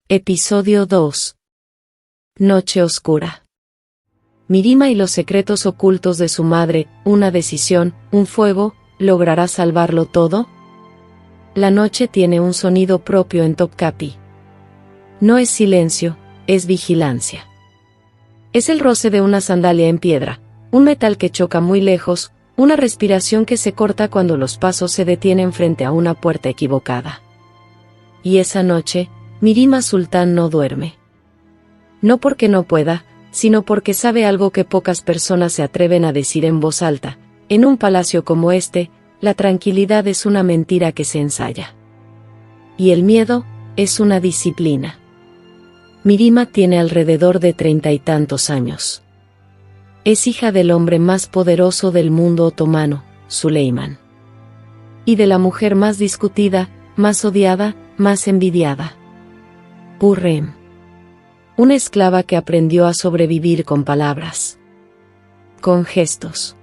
Episodio 2. Noche oscura. Mirima y los secretos ocultos de su madre, una decisión, un fuego, ¿logrará salvarlo todo? La noche tiene un sonido propio en Topkapi. No es silencio, es vigilancia. Es el roce de una sandalia en piedra, un metal que choca muy lejos, una respiración que se corta cuando los pasos se detienen frente a una puerta equivocada. Y esa noche, Mirima Sultán no duerme. No porque no pueda, sino porque sabe algo que pocas personas se atreven a decir en voz alta. En un palacio como este, la tranquilidad es una mentira que se ensaya. Y el miedo es una disciplina. Mirima tiene alrededor de 30 y tantos años. Es hija del hombre más poderoso del mundo otomano, Suleiman. Y de la mujer más discutida, más odiada, más envidiada. Hürrem. Una esclava que aprendió a sobrevivir con palabras. Con gestos.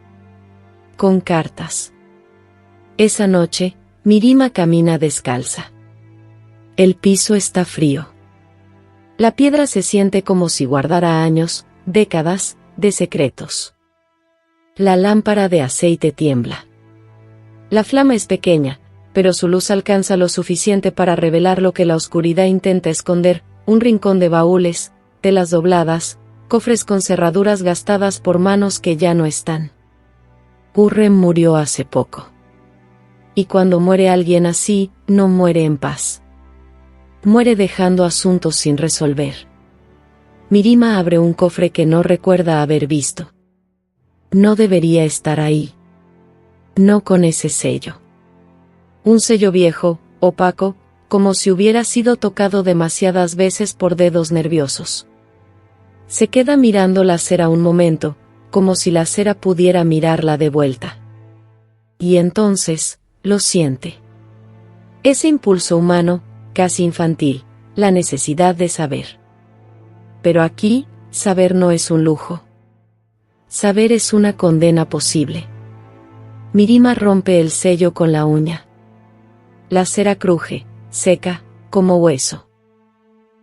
Con cartas. Esa noche, Mirima camina descalza. El piso está frío. La piedra se siente como si guardara años, décadas, de secretos. La lámpara de aceite tiembla. La flama es pequeña, pero su luz alcanza lo suficiente para revelar lo que la oscuridad intenta esconder, un rincón de baúles, telas dobladas, cofres con cerraduras gastadas por manos que ya no están. Hürrem murió hace poco. Y cuando muere alguien así, no muere en paz. Muere dejando asuntos sin resolver. Mirima abre un cofre que no recuerda haber visto. No debería estar ahí. No con ese sello. Un sello viejo, opaco, como si hubiera sido tocado demasiadas veces por dedos nerviosos. Se queda mirando la cera un momento, como si la cera pudiera mirarla de vuelta. Y entonces, lo siente. Ese impulso humano, casi infantil, la necesidad de saber. Pero aquí, saber no es un lujo. Saber es una condena posible. Mirima rompe el sello con la uña. La cera cruje, seca, como hueso.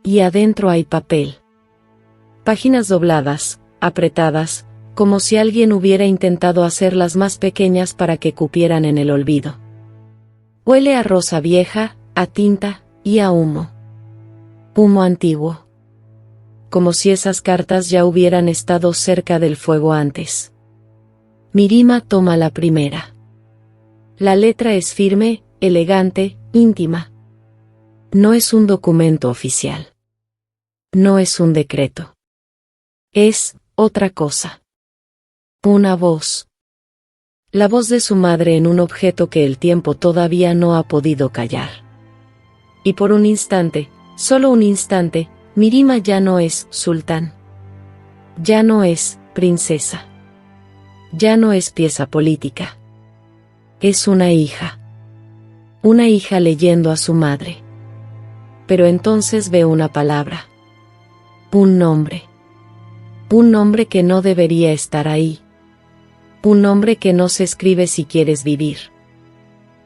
Y adentro hay papel. Páginas dobladas, apretadas, como si alguien hubiera intentado hacerlas más pequeñas para que cupieran en el olvido. Huele a rosa vieja, a tinta, y a humo. Humo antiguo. Como si esas cartas ya hubieran estado cerca del fuego antes. Mirima toma la primera. La letra es firme, elegante, íntima. No es un documento oficial. No es un decreto. Es otra cosa. Una voz. La voz de su madre en un objeto que el tiempo todavía no ha podido callar. Y por un instante, solo un instante, Mirima ya no es sultán. Ya no es princesa. Ya no es pieza política. Es una hija. Una hija leyendo a su madre. Pero entonces ve una palabra. Un nombre. Un nombre que no debería estar ahí. Un nombre que no se escribe si quieres vivir.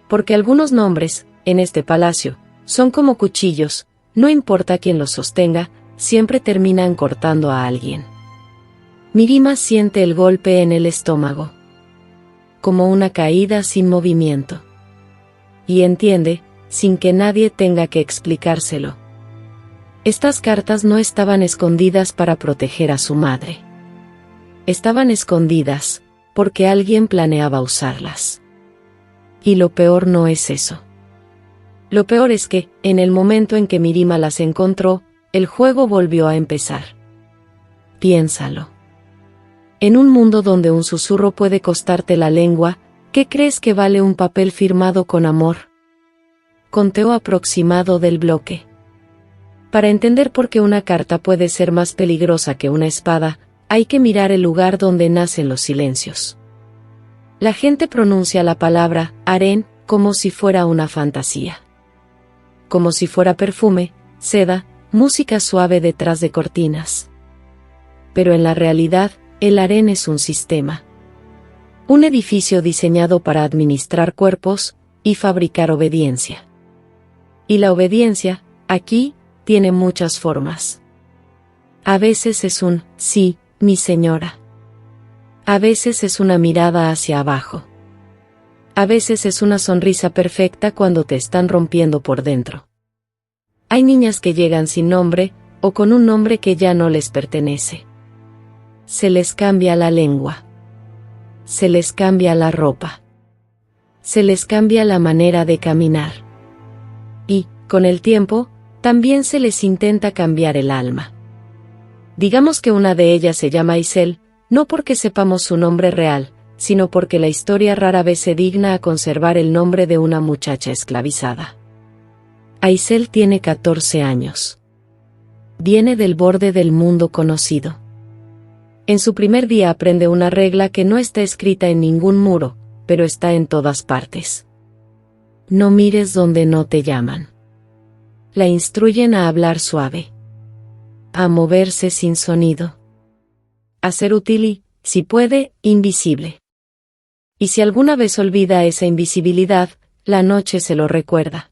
Porque algunos nombres, en este palacio, son como cuchillos, no importa quién los sostenga, siempre terminan cortando a alguien. Mirima siente el golpe en el estómago. Como una caída sin movimiento. Y entiende, sin que nadie tenga que explicárselo. Estas cartas no estaban escondidas para proteger a su madre. Estaban escondidas, porque alguien planeaba usarlas. Y lo peor no es eso. Lo peor es que, en el momento en que Mirima las encontró, el juego volvió a empezar. Piénsalo. En un mundo donde un susurro puede costarte la lengua, ¿qué crees que vale un papel firmado con amor? Conteo aproximado del bloque. Para entender por qué una carta puede ser más peligrosa que una espada, hay que mirar el lugar donde nacen los silencios. La gente pronuncia la palabra harén como si fuera una fantasía. Como si fuera perfume, seda, música suave detrás de cortinas. Pero en la realidad, el harén es un sistema. Un edificio diseñado para administrar cuerpos y fabricar obediencia. Y la obediencia, aquí, tiene muchas formas. A veces es un sí, mi señora. A veces es una mirada hacia abajo. A veces es una sonrisa perfecta cuando te están rompiendo por dentro. Hay niñas que llegan sin nombre, o con un nombre que ya no les pertenece. Se les cambia la lengua. Se les cambia la ropa. Se les cambia la manera de caminar. Y, con el tiempo, también se les intenta cambiar el alma. Digamos que una de ellas se llama Isel, no porque sepamos su nombre real, sino porque la historia rara vez se digna a conservar el nombre de una muchacha esclavizada. Aisel tiene 14 años. Viene del borde del mundo conocido. En su primer día aprende una regla que no está escrita en ningún muro, pero está en todas partes. No mires donde no te llaman. La instruyen a hablar suave. A moverse sin sonido. A ser útil y, si puede, invisible. Y si alguna vez olvida esa invisibilidad, la noche se lo recuerda.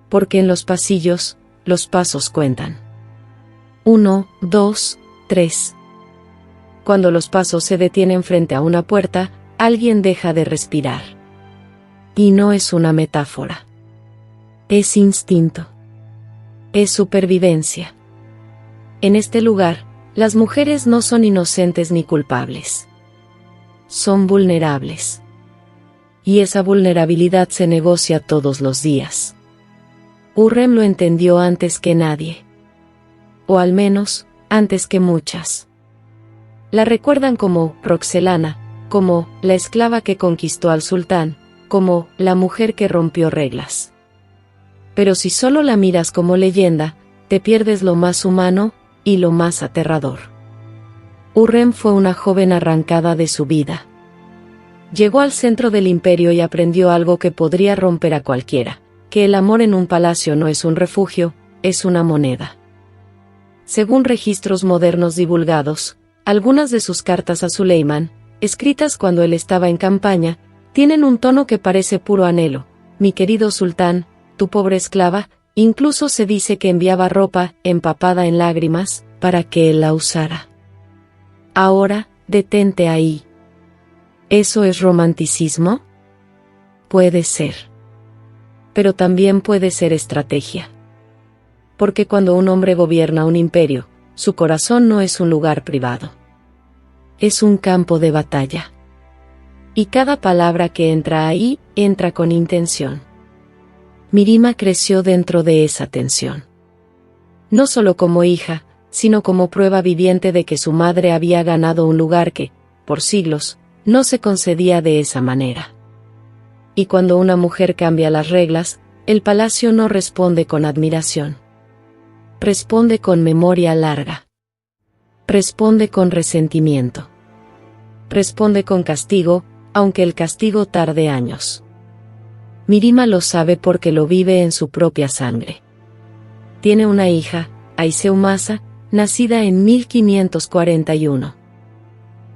Porque en los pasillos, los pasos cuentan. 1, 2, 3. Cuando los pasos se detienen frente a una puerta, alguien deja de respirar. Y no es una metáfora. Es instinto. Es supervivencia. En este lugar, las mujeres no son inocentes ni culpables. Son vulnerables. Y esa vulnerabilidad se negocia todos los días. Hurrem lo entendió antes que nadie. O al menos, antes que muchas. La recuerdan como Roxelana, como la esclava que conquistó al sultán, como la mujer que rompió reglas. Pero si solo la miras como leyenda, te pierdes lo más humano y lo más aterrador. Hurrem fue una joven arrancada de su vida. Llegó al centro del imperio y aprendió algo que podría romper a cualquiera, que el amor en un palacio no es un refugio, es una moneda. Según registros modernos divulgados, algunas de sus cartas a Suleimán, escritas cuando él estaba en campaña, tienen un tono que parece puro anhelo. Mi querido sultán, tu pobre esclava, incluso se dice que enviaba ropa, empapada en lágrimas, para que él la usara. Ahora, detente ahí. ¿Eso es romanticismo? Puede ser. Pero también puede ser estrategia. Porque cuando un hombre gobierna un imperio, su corazón no es un lugar privado. Es un campo de batalla. Y cada palabra que entra ahí, entra con intención. Mirima creció dentro de esa tensión. No solo como hija, sino como prueba viviente de que su madre había ganado un lugar que, por siglos, no se concedía de esa manera. Y cuando una mujer cambia las reglas, el palacio no responde con admiración. Responde con memoria larga. Responde con resentimiento. Responde con castigo, aunque el castigo tarde años. Mirima lo sabe porque lo vive en su propia sangre. Tiene una hija, Aiseumasa, nacida en 1541.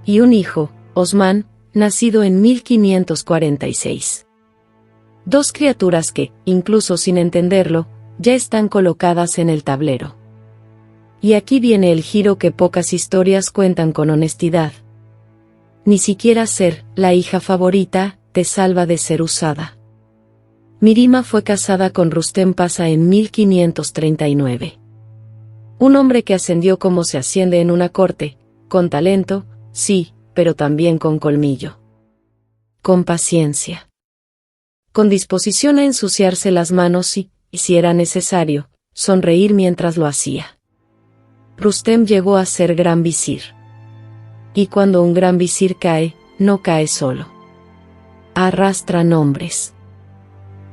Y un hijo, Osman, nacido en 1546. Dos criaturas que, incluso sin entenderlo, ya están colocadas en el tablero. Y aquí viene el giro que pocas historias cuentan con honestidad. Ni siquiera ser la hija favorita te salva de ser usada. Mirima fue casada con Rustem Pasa en 1539. Un hombre que ascendió como se asciende en una corte, con talento, sí, pero también con colmillo. Con paciencia. Con disposición a ensuciarse las manos y, si era necesario, sonreír mientras lo hacía. Rustem llegó a ser gran visir. Y cuando un gran visir cae, no cae solo. Arrastra nombres.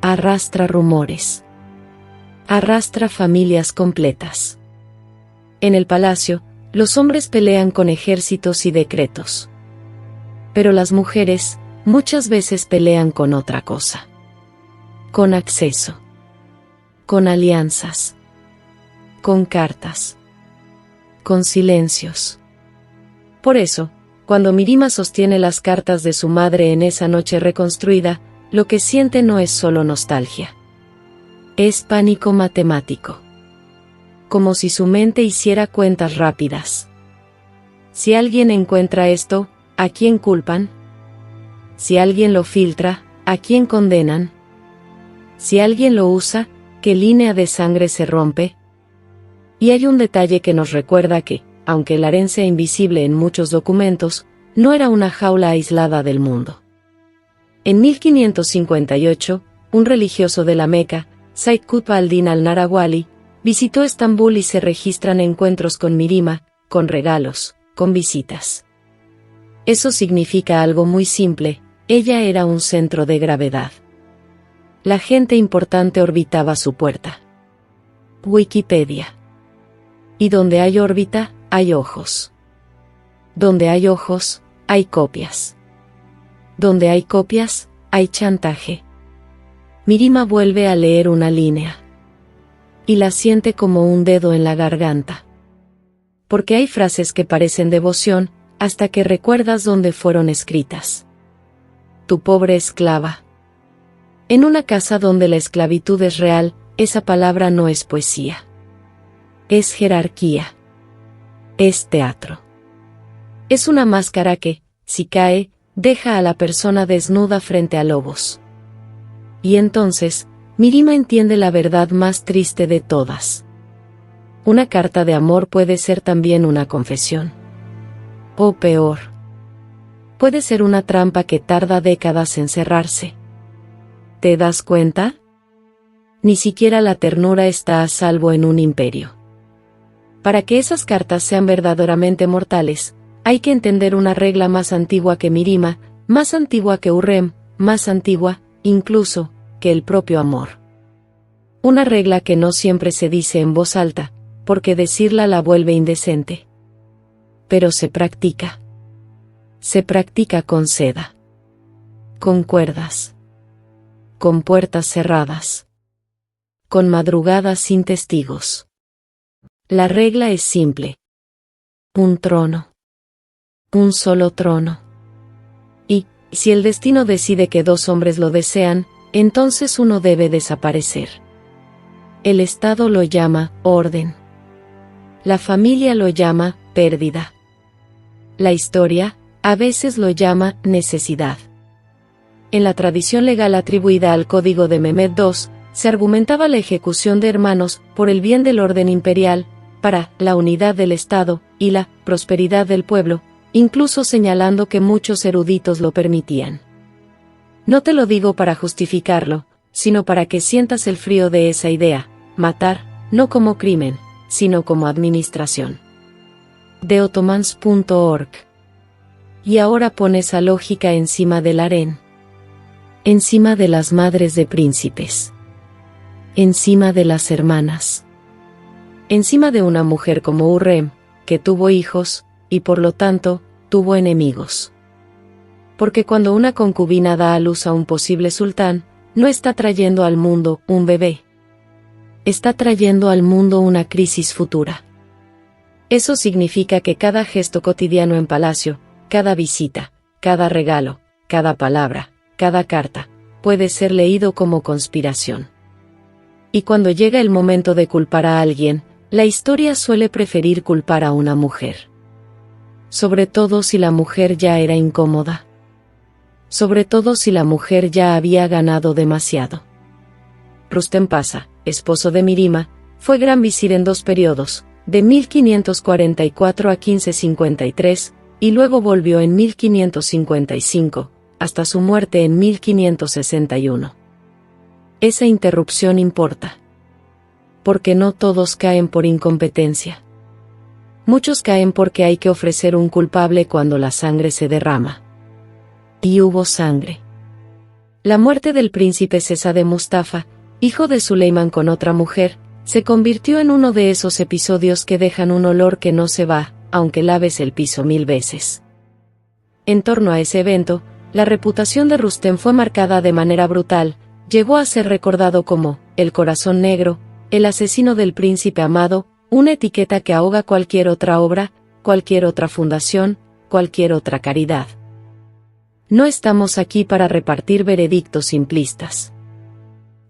Arrastra rumores. Arrastra familias completas. En el palacio, los hombres pelean con ejércitos y decretos. Pero las mujeres, muchas veces pelean con otra cosa. Con acceso. Con alianzas. Con cartas. Con silencios. Por eso, cuando Mirima sostiene las cartas de su madre en esa noche reconstruida, lo que siente no es solo nostalgia. Es pánico matemático. como si su mente hiciera cuentas rápidas. Si alguien encuentra esto, ¿a quién culpan? Si alguien lo filtra, ¿a quién condenan? Si alguien lo usa, ¿qué línea de sangre se rompe? Y hay un detalle que nos recuerda que, aunque el harén sea invisible en muchos documentos, no era una jaula aislada del mundo. En 1558, un religioso de la Meca, Said Qutb al-Din al-Narawali, visitó Estambul y se registran encuentros con Mirima, con regalos, con visitas. Eso significa algo muy simple: ella era un centro de gravedad. La gente importante orbitaba su puerta. Wikipedia. Y donde hay órbita, hay ojos. Donde hay ojos, hay copias. Donde hay copias, hay chantaje. Mirima vuelve a leer una línea. Y la siente como un dedo en la garganta. Porque hay frases que parecen devoción, hasta que recuerdas dónde fueron escritas. Tu pobre esclava. En una casa donde la esclavitud es real, esa palabra no es poesía. Es jerarquía. Es teatro. Es una máscara que, si cae, deja a la persona desnuda frente a lobos. Y entonces, Mirima entiende la verdad más triste de todas. Una carta de amor puede ser también una confesión. O peor. Puede ser una trampa que tarda décadas en cerrarse. ¿Te das cuenta? Ni siquiera la ternura está a salvo en un imperio. Para que esas cartas sean verdaderamente mortales, hay que entender una regla más antigua que Mirima, más antigua que Hurrem, más antigua, incluso, que el propio amor. Una regla que no siempre se dice en voz alta, porque decirla la vuelve indecente. Pero se practica. Se practica con seda. Con cuerdas. Con puertas cerradas. Con madrugadas sin testigos. La regla es simple. Un trono. Un solo trono. Y, si el destino decide que dos hombres lo desean, entonces uno debe desaparecer. El Estado lo llama orden. La familia lo llama pérdida. La historia, a veces lo llama necesidad. En la tradición legal atribuida al Código de Mehmed II, se argumentaba la ejecución de hermanos por el bien del orden imperial, para la unidad del Estado y la prosperidad del pueblo, incluso señalando que muchos eruditos lo permitían. No te lo digo para justificarlo, sino para que sientas el frío de esa idea: matar, no como crimen, sino como administración. De ottomans.org. Y ahora pon esa lógica encima del harén. Encima de las madres de príncipes. Encima de las hermanas. Encima de una mujer como Hurrem, que tuvo hijos, y por lo tanto, tuvo enemigos. Porque cuando una concubina da a luz a un posible sultán, no está trayendo al mundo un bebé. Está trayendo al mundo una crisis futura. Eso significa que cada gesto cotidiano en palacio, cada visita, cada regalo, cada palabra, cada carta, puede ser leído como conspiración. Y cuando llega el momento de culpar a alguien, la historia suele preferir culpar a una mujer. Sobre todo si la mujer ya era incómoda. Sobre todo si la mujer ya había ganado demasiado. Rustem Pasha, esposo de Mirima, fue gran visir en dos periodos, de 1544 a 1553, y luego volvió en 1555, hasta su muerte en 1561. Esa interrupción importa. Porque no todos caen por incompetencia. Muchos caen porque hay que ofrecer un culpable cuando la sangre se derrama. Y hubo sangre. La muerte del príncipe Sezade Mustafa, hijo de Suleiman con otra mujer, se convirtió en uno de esos episodios que dejan un olor que no se va, aunque laves el piso 1000 veces. En torno a ese evento, la reputación de Rustem fue marcada de manera brutal. Llegó a ser recordado como el corazón negro, el asesino del príncipe amado, una etiqueta que ahoga cualquier otra obra, cualquier otra fundación, cualquier otra caridad. No estamos aquí para repartir veredictos simplistas.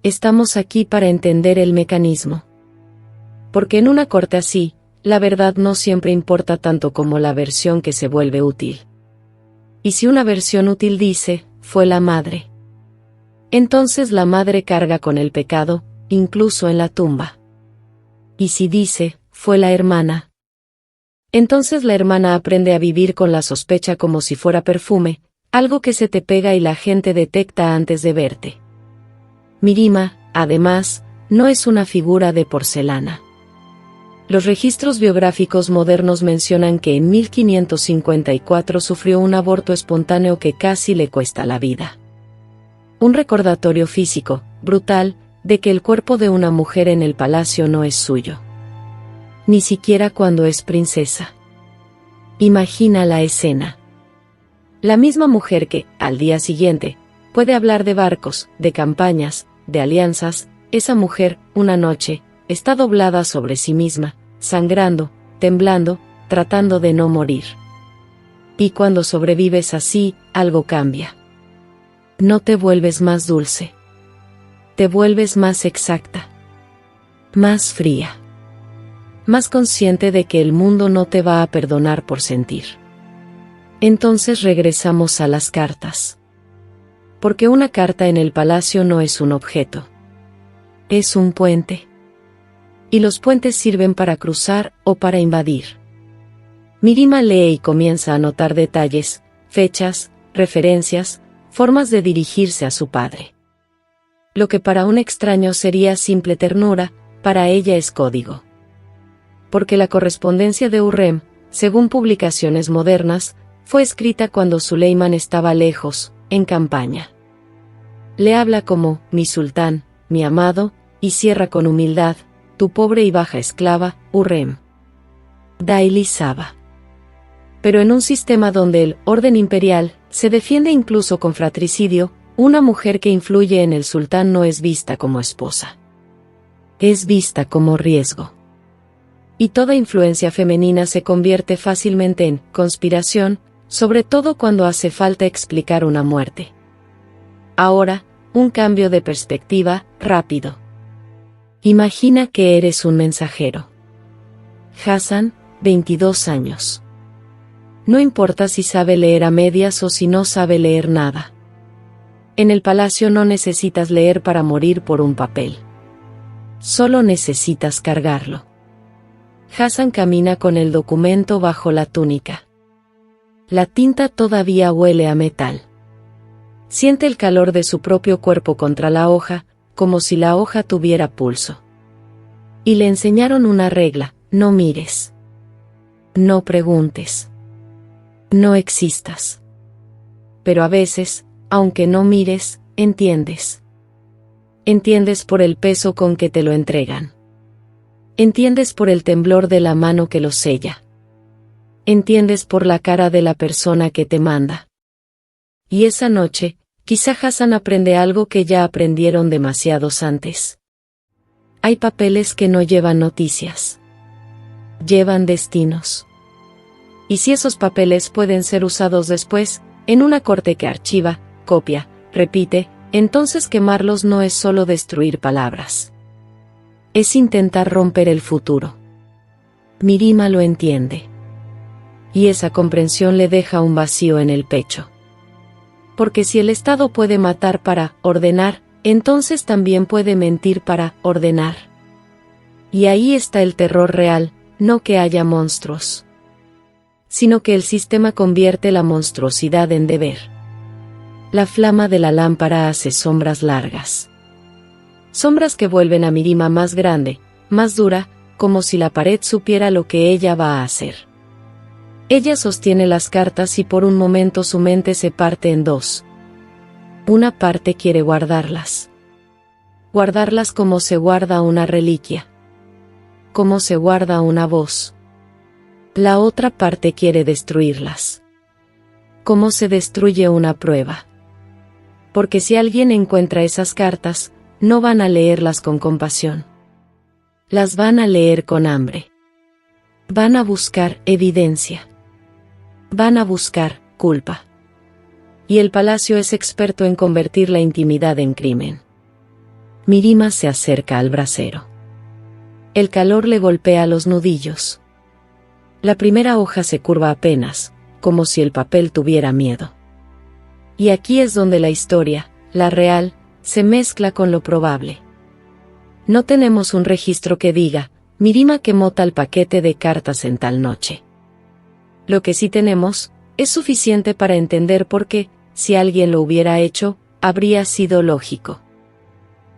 Estamos aquí para entender el mecanismo. Porque en una corte así, la verdad no siempre importa tanto como la versión que se vuelve útil. Y si una versión útil dice, fue la madre, entonces la madre carga con el pecado, incluso en la tumba. Y si dice, fue la hermana, entonces la hermana aprende a vivir con la sospecha como si fuera perfume, algo que se te pega y la gente detecta antes de verte. Mirima, además, no es una figura de porcelana. Los registros biográficos modernos mencionan que en 1554 sufrió un aborto espontáneo que casi le cuesta la vida. Un recordatorio físico, brutal, de que el cuerpo de una mujer en el palacio no es suyo. Ni siquiera cuando es princesa. Imagina la escena. La misma mujer que, al día siguiente, puede hablar de barcos, de campañas, de alianzas, esa mujer, una noche, está doblada sobre sí misma, sangrando, temblando, tratando de no morir. Y cuando sobrevives así, algo cambia. No te vuelves más dulce. Te vuelves más exacta. Más fría. Más consciente de que el mundo no te va a perdonar por sentir. Entonces regresamos a las cartas. Porque una carta en el palacio no es un objeto. Es un puente. Y los puentes sirven para cruzar o para invadir. Mirima lee y comienza a notar detalles, fechas, referencias, formas de dirigirse a su padre. Lo que para un extraño sería simple ternura, para ella es código. Porque la correspondencia de Hurrem, según publicaciones modernas, fue escrita cuando Suleiman estaba lejos, en campaña. Le habla como, mi sultán, mi amado, y cierra con humildad, tu pobre y baja esclava, Hurrem. Daily Saba. Pero en un sistema donde el orden imperial se defiende incluso con fratricidio, una mujer que influye en el sultán no es vista como esposa. Es vista como riesgo. Y toda influencia femenina se convierte fácilmente en conspiración, sobre todo cuando hace falta explicar una muerte. Ahora, un cambio de perspectiva, rápido. Imagina que eres un mensajero. Hassan, 22 años. No importa si sabe leer a medias o si no sabe leer nada. En el palacio no necesitas leer para morir por un papel. Solo necesitas cargarlo. Hassan camina con el documento bajo la túnica. La tinta todavía huele a metal. Siente el calor de su propio cuerpo contra la hoja, como si la hoja tuviera pulso. Y le enseñaron una regla, no mires. No preguntes. No existas. Pero a veces, aunque no mires, entiendes. Entiendes por el peso con que te lo entregan. Entiendes por el temblor de la mano que lo sella. Entiendes por la cara de la persona que te manda. Y esa noche, quizá Hassan aprende algo que ya aprendieron demasiados antes. Hay papeles que no llevan noticias. Llevan destinos. Y si esos papeles pueden ser usados después, en una corte que archiva, copia, repite, entonces quemarlos no es solo destruir palabras. Es intentar romper el futuro. Mirima lo entiende. Y esa comprensión le deja un vacío en el pecho. Porque si el Estado puede matar para ordenar, entonces también puede mentir para ordenar. Y ahí está el terror real, no que haya monstruos, sino que el sistema convierte la monstruosidad en deber. La flama de la lámpara hace sombras largas. Sombras que vuelven a Mirima más grande, más dura, como si la pared supiera lo que ella va a hacer. Ella sostiene las cartas y por un momento su mente se parte en dos. Una parte quiere guardarlas. Guardarlas como se guarda una reliquia. Como se guarda una voz. La otra parte quiere destruirlas. Como se destruye una prueba. Porque si alguien encuentra esas cartas, no van a leerlas con compasión. Las van a leer con hambre. Van a buscar evidencia. Van a buscar culpa. Y el palacio es experto en convertir la intimidad en crimen. Mirima se acerca al brasero. el calor le golpea los nudillos. La primera hoja se curva apenas, como si el papel tuviera miedo. Y aquí es donde la historia, la real, se mezcla con lo probable. No tenemos un registro que diga, Mirima quemó tal paquete de cartas en tal noche. Lo que sí tenemos, es suficiente para entender por qué, si alguien lo hubiera hecho, habría sido lógico.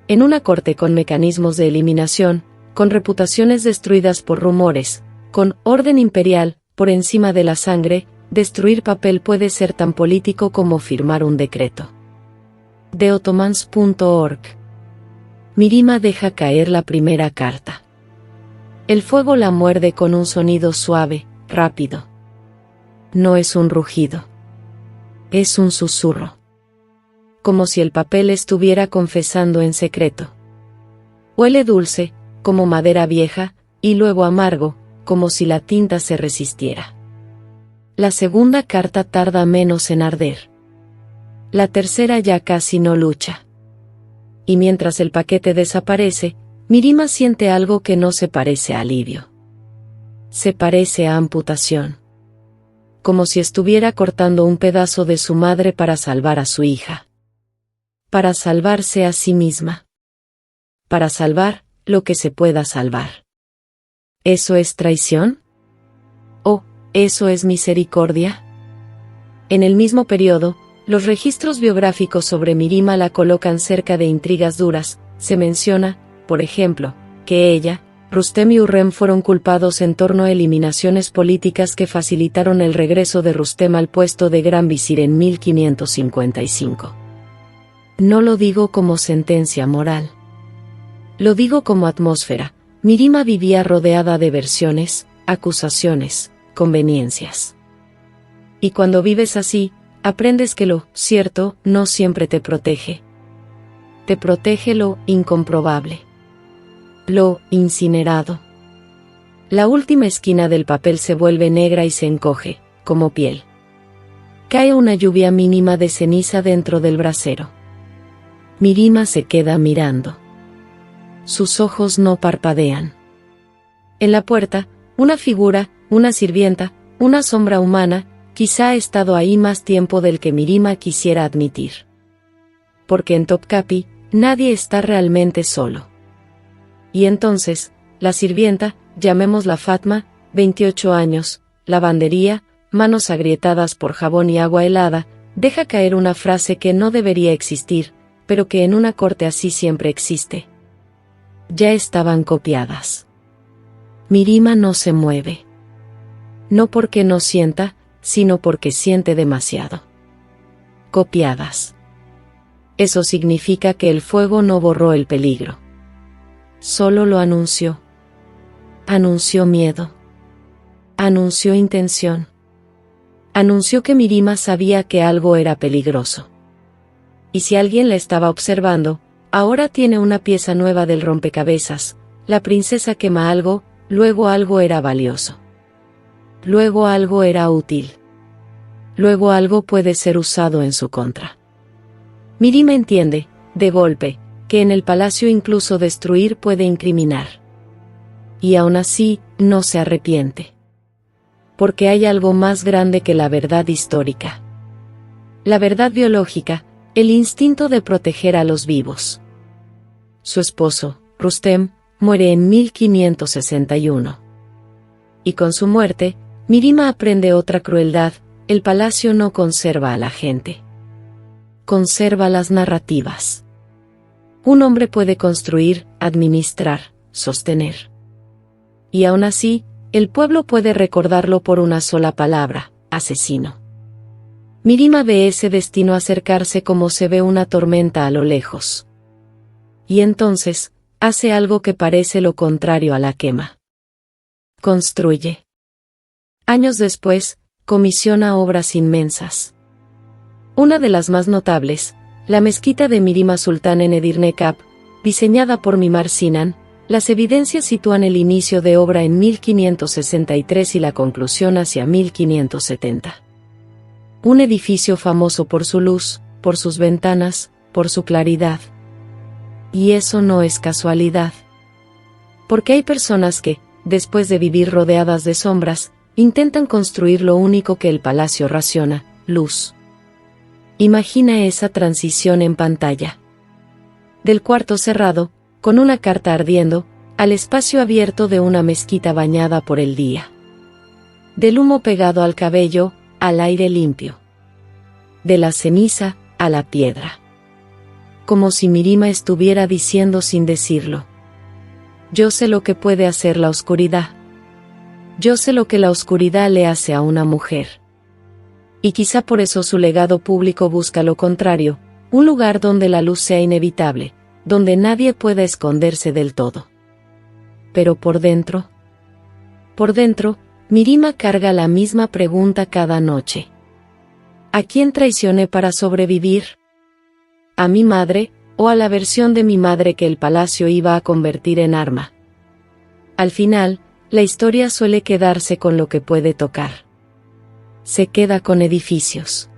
En una corte con mecanismos de eliminación, con reputaciones destruidas por rumores, con orden imperial, por encima de la sangre, destruir papel puede ser tan político como firmar un decreto. De Ottomans.org. Mirima deja caer la primera carta. El fuego la muerde con un sonido suave, rápido. No es un rugido. Es un susurro. Como si el papel estuviera confesando en secreto. Huele dulce, como madera vieja, y luego amargo, como si la tinta se resistiera. La segunda carta tarda menos en arder. La tercera ya casi no lucha. Y mientras el paquete desaparece, Mirima siente algo que no se parece a alivio. Se parece a amputación. Como si estuviera cortando un pedazo de su madre para salvar a su hija. Para salvarse a sí misma. Para salvar lo que se pueda salvar. ¿Eso es traición? ¿O eso es misericordia? En el mismo periodo, los registros biográficos sobre Mirima la colocan cerca de intrigas duras. Se menciona, por ejemplo, que ella, Rustem y Hürrem fueron culpados en torno a eliminaciones políticas que facilitaron el regreso de Rustem al puesto de gran visir en 1555. No lo digo como sentencia moral. Lo digo como atmósfera. Mirima vivía rodeada de versiones, acusaciones, conveniencias. Y cuando vives así, aprendes que lo cierto no siempre te protege. Te protege lo incomprobable. Lo incinerado. La última esquina del papel se vuelve negra y se encoge, como piel. Cae una lluvia mínima de ceniza dentro del brasero. Mirima se queda mirando. Sus ojos no parpadean. En la puerta, una figura, una sirvienta, una sombra humana, quizá ha estado ahí más tiempo del que Mirima quisiera admitir. Porque en Topkapi, nadie está realmente solo. Y entonces, la sirvienta, llamémosla Fatma, 28 años, lavandería, manos agrietadas por jabón y agua helada, deja caer una frase que no debería existir, pero que en una corte así siempre existe. Ya estaban copiadas. Mirima no se mueve. No porque no sienta, sino porque siente demasiado. Copiadas. Eso significa que el fuego no borró el peligro. Solo lo anunció. Anunció miedo. Anunció intención. Anunció que Mirima sabía que algo era peligroso. Y si alguien la estaba observando, ahora tiene una pieza nueva del rompecabezas. La princesa quema algo, luego algo era valioso. Luego algo era útil. Luego algo puede ser usado en su contra. Mirima entiende, de golpe, que en el palacio incluso destruir puede incriminar. Y aún así, no se arrepiente. Porque hay algo más grande que la verdad histórica. La verdad biológica, el instinto de proteger a los vivos. Su esposo, Rustem, muere en 1561. Y con su muerte, Mirima aprende otra crueldad: el palacio no conserva a la gente. Conserva las narrativas. Un hombre puede construir, administrar, sostener. Y aún así, el pueblo puede recordarlo por una sola palabra: asesino. Mirima ve ese destino acercarse como se ve una tormenta a lo lejos. Y entonces, hace algo que parece lo contrario a la quema. Construye. Años después, comisiona obras inmensas. Una de las más notables, la mezquita de Mirima Sultán en Edirne Cap, diseñada por Mimar Sinan. Las evidencias sitúan el inicio de obra en 1563 y la conclusión hacia 1570. Un edificio famoso por su luz, por sus ventanas, por su claridad. Y eso no es casualidad. Porque hay personas que, después de vivir rodeadas de sombras, intentan construir lo único que el palacio raciona, luz. Imagina esa transición en pantalla. Del cuarto cerrado, con una carta ardiendo, al espacio abierto de una mezquita bañada por el día. Del humo pegado al cabello, al aire limpio. De la ceniza, a la piedra. Como si Mirima estuviera diciendo sin decirlo: yo sé lo que puede hacer la oscuridad. Yo sé lo que la oscuridad le hace a una mujer. Y quizá por eso su legado público busca lo contrario, un lugar donde la luz sea inevitable, donde nadie pueda esconderse del todo. Pero por dentro, Mirima carga la misma pregunta cada noche. ¿A quién traicioné para sobrevivir? ¿A mi madre, o a la versión de mi madre que el palacio iba a convertir en arma? Al final, la historia suele quedarse con lo que puede tocar. Se queda con edificios,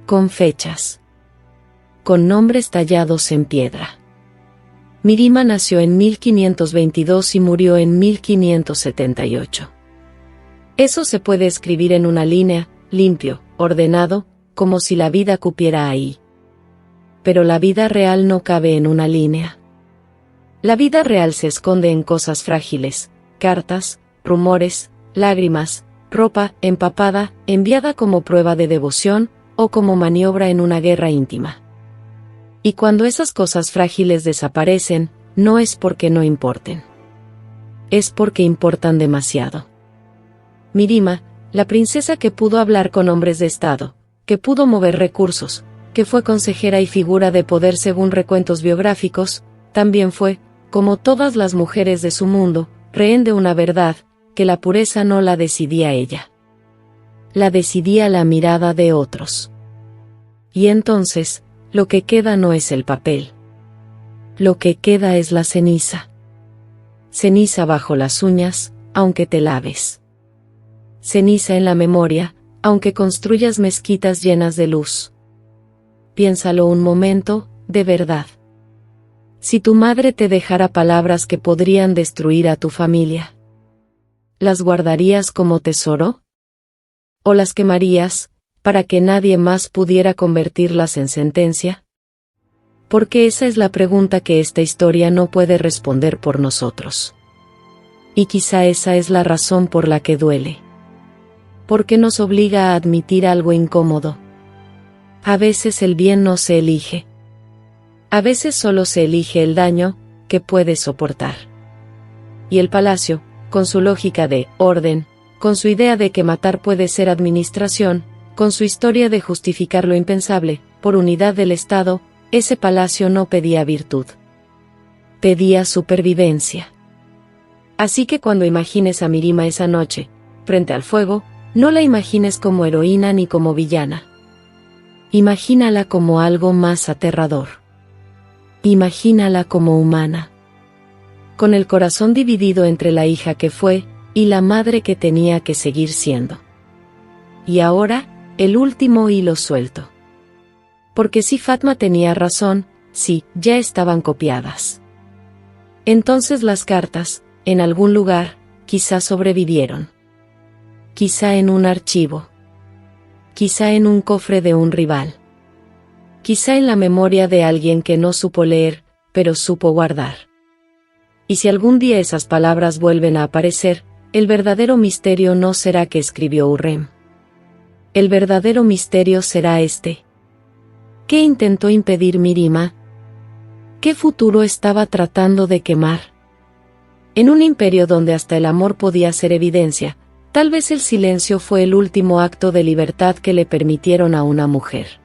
con fechas, con nombres tallados en piedra. Mirima nació en 1522 y murió en 1578. Eso se puede escribir en una línea, limpio, ordenado, como si la vida cupiera ahí. Pero la vida real no cabe en una línea. La vida real se esconde en cosas frágiles, cartas, rumores, lágrimas, ropa empapada, enviada como prueba de devoción, o como maniobra en una guerra íntima. Y cuando esas cosas frágiles desaparecen, no es porque no importen. Es porque importan demasiado. Mirima, la princesa que pudo hablar con hombres de estado, que pudo mover recursos, que fue consejera y figura de poder según recuentos biográficos, también fue, como todas las mujeres de su mundo, rehén de una verdad, que la pureza no la decidía ella. La decidía la mirada de otros. Y entonces, lo que queda no es el papel. Lo que queda es la ceniza. Ceniza bajo las uñas, aunque te laves. Ceniza en la memoria, aunque construyas mezquitas llenas de luz. Piénsalo un momento, de verdad. Si tu madre te dejara palabras que podrían destruir a tu familia, ¿las guardarías como tesoro? ¿O las quemarías, para que nadie más pudiera convertirlas en sentencia? Porque esa es la pregunta que esta historia no puede responder por nosotros. Y quizá esa es la razón por la que duele. Porque nos obliga a admitir algo incómodo. A veces el bien no se elige. A veces solo se elige el daño que puedes soportar. Y el palacio, con su lógica de orden, con su idea de que matar puede ser administración, con su historia de justificar lo impensable, por unidad del Estado, ese palacio no pedía virtud. Pedía supervivencia. Así que cuando imagines a Mirima esa noche, frente al fuego, no la imagines como heroína ni como villana. Imagínala como algo más aterrador. Imagínala como humana. Con el corazón dividido entre la hija que fue, y la madre que tenía que seguir siendo. Y ahora, el último hilo suelto. Porque si Fatma tenía razón, sí, ya estaban copiadas. Entonces las cartas, en algún lugar, quizá sobrevivieron. Quizá en un archivo. Quizá en un cofre de un rival. Quizá en la memoria de alguien que no supo leer, pero supo guardar. Y si algún día esas palabras vuelven a aparecer, el verdadero misterio no será que escribió Hurrem. El verdadero misterio será este. ¿Qué intentó impedir Mirima? ¿Qué futuro estaba tratando de quemar? En un imperio donde hasta el amor podía ser evidencia, tal vez el silencio fue el último acto de libertad que le permitieron a una mujer.